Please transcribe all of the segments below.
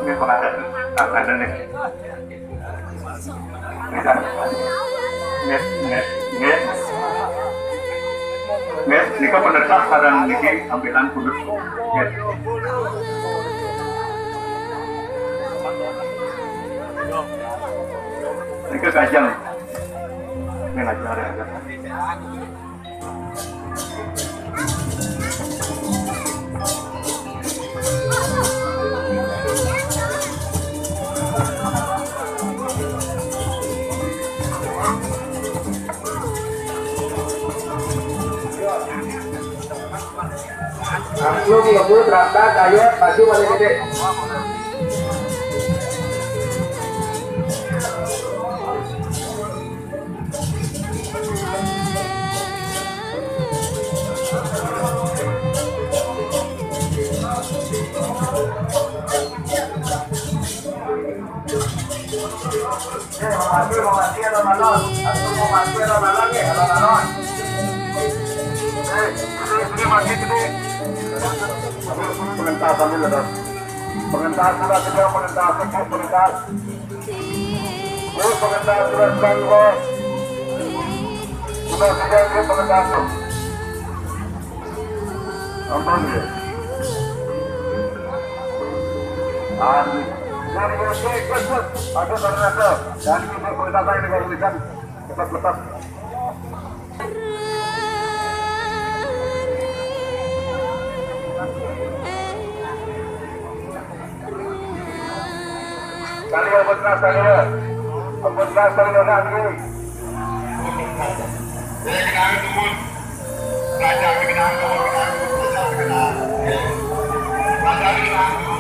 Ini pengadat, ada nih. Nggak, jika penertah kadang niki ambilan kudus. Niki kajang, ini ngajar ya. Angklung lembut berangkat ayo maju balik gede. Mati alon-alon, aku mau mati alon-alon ya, alon-alon. Ini mati gede. Pengentas ambil ada. Pengentas sudah tidak pengentas cukup pengentas. Pengentas sudah sedang bos. Sudah tidak pengentas tu. Nonton dia. Dari ikut. Ada saudara. Dan ini pengentas ini kalau tulisan lepas. Kalian benar saya, benar saya lagi. Kenal dulu, raja kenal dulu, raja kenal dulu.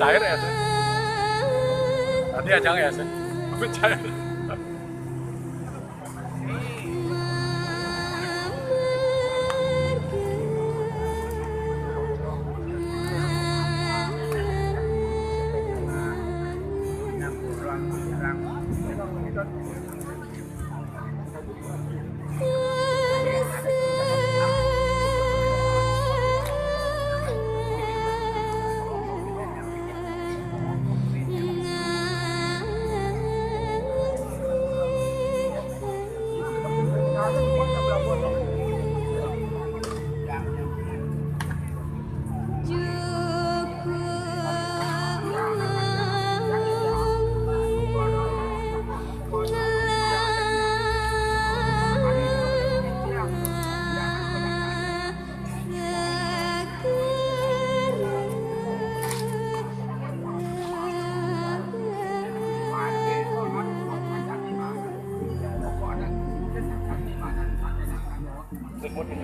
Cair ya sih. Tadi ajang ya sih. Cair. Sebut di